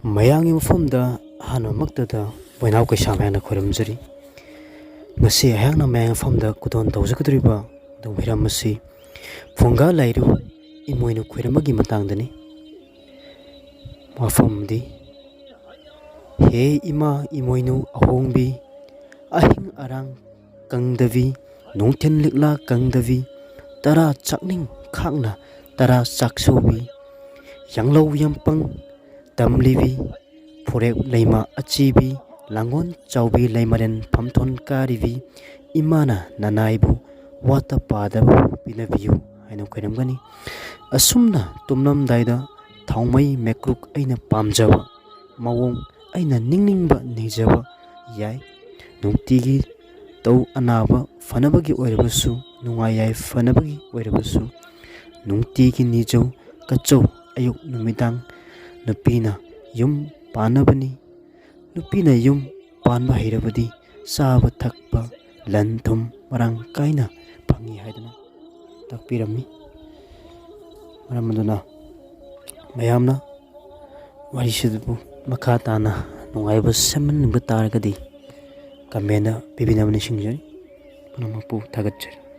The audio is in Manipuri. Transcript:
ꯃꯌꯥꯝꯒꯤ ꯃꯐꯝꯗ ꯑꯍꯥꯟꯕꯃꯛꯇꯗ ꯕꯣꯏꯅꯥꯎ ꯀꯩꯁꯥ ꯃꯌꯥꯝꯅ ꯈꯣꯏꯔꯝꯖꯔꯤ꯫ ꯉꯁꯤ ꯑꯩꯍꯥꯛꯅ ꯃꯌꯥꯝꯒꯤ ꯃꯐꯝꯗ ꯈꯨꯗꯣꯜ ꯇꯧꯖꯒꯗꯧꯔꯤꯕ ꯑꯗꯨꯒꯨꯝꯕ ꯍꯤꯔꯝ ꯑꯁꯤ ꯐꯨꯡꯒꯥ ꯂꯥꯏꯔꯨ ꯏꯃꯣꯏꯅꯨ ꯈꯣꯏꯔꯝꯕꯒꯤ ꯃꯇꯥꯡꯗꯅꯤ꯫ ꯋꯥꯐꯝꯗꯤ ꯍꯦ ꯏꯃꯥ ꯏꯃꯣꯏꯅꯨ ꯑꯍꯣꯡꯕꯤ, ꯑꯍꯤꯡ ꯑꯔꯥꯡ ꯀꯪꯗꯕꯤ, ꯅꯨꯡꯊꯤꯟ ꯂꯤꯛꯂꯥ ꯀꯪꯗꯕꯤ, ꯇꯔꯥ ꯆꯥꯛꯅꯤꯡ ꯈꯥꯛꯅ ꯇꯔꯥ ꯆꯥꯛꯁꯧꯕꯤ, ꯌꯥꯡꯂꯧ ꯌꯥꯝꯄꯪ ꯇꯝꯂꯤꯕꯤ, ꯐꯨꯔꯦꯞ ꯂꯩꯃ ꯑꯆꯤꯕꯤ, ꯂꯥꯡꯒꯣꯜ ꯆꯥꯎꯕꯤ ꯂꯩꯃꯔꯦꯟ ꯐꯝꯊꯣꯟ ꯀꯥꯔꯤꯕꯤ, ꯏꯃꯥꯅ ꯅꯅꯥꯏꯕꯨ ꯋꯥꯠꯇ ꯄꯥꯗꯕ ꯄꯤꯅꯕꯤꯌꯨ ꯍꯥꯏꯅ ꯈꯣꯏꯔꯝꯒꯅꯤ꯫ ꯑꯁꯨꯝꯅ ꯇꯨꯝꯂꯝꯗꯥꯏꯗ ꯊꯥꯎꯃꯩ ꯃꯩꯀ꯭ꯔꯨꯛ ꯑꯩꯅ ꯄꯥꯝꯖꯕ ꯃꯑꯣꯡ ꯑꯩꯅ ꯅꯤꯡꯅꯤꯡꯕ ꯅꯤꯖꯕ ꯌꯥꯏ꯫ ꯅꯨꯡꯇꯤꯒꯤ ꯑꯅꯥꯕ ꯐꯅꯕꯒꯤ ꯑꯣꯏꯔꯕꯁꯨ, ꯅꯨꯡꯉꯥꯏ ꯌꯥꯏꯐꯅꯕꯒꯤ ꯑꯣꯏꯔꯕꯁꯨ ꯅꯨꯡꯇꯤꯒꯤ ꯅꯤꯖꯧ ꯀꯠꯆꯧ ꯑꯌꯨꯛ ꯅꯨꯃꯤꯗꯥꯡ꯫ ꯅꯨꯄꯤꯅ ꯌꯨꯝ ꯄꯥꯟꯅꯕꯅꯤ, ꯅꯨꯄꯤꯅ ꯌꯨꯝ ꯄꯥꯟꯕ ꯍꯩꯔꯕꯗꯤ ꯆꯥꯕ ꯊꯛꯄ ꯂꯟ ꯊꯨꯝ ꯃꯔꯥꯡ ꯀꯥꯏꯅ ꯐꯪꯏ ꯍꯥꯏꯗꯨꯅ ꯇꯥꯛꯄꯤꯔꯝꯃꯤ꯫ ꯃꯔꯝ ꯑꯗꯨꯅ ꯃꯌꯥꯝꯅ ꯋꯥꯔꯤꯁꯤꯕꯨ ꯃꯈꯥ ꯇꯥꯅ ꯅꯨꯡꯉꯥꯏꯕ ꯁꯦꯝꯍꯟꯅꯤꯡꯕ ꯇꯥꯔꯒꯗꯤ ꯀꯃꯦꯟꯗ ꯄꯤꯕꯤꯅꯕ ꯅꯤꯡꯁꯤꯡꯖꯔꯤ꯫ ꯄꯨꯝꯅꯃꯛꯄꯨ ꯊꯥꯒꯠꯆꯔꯤ꯫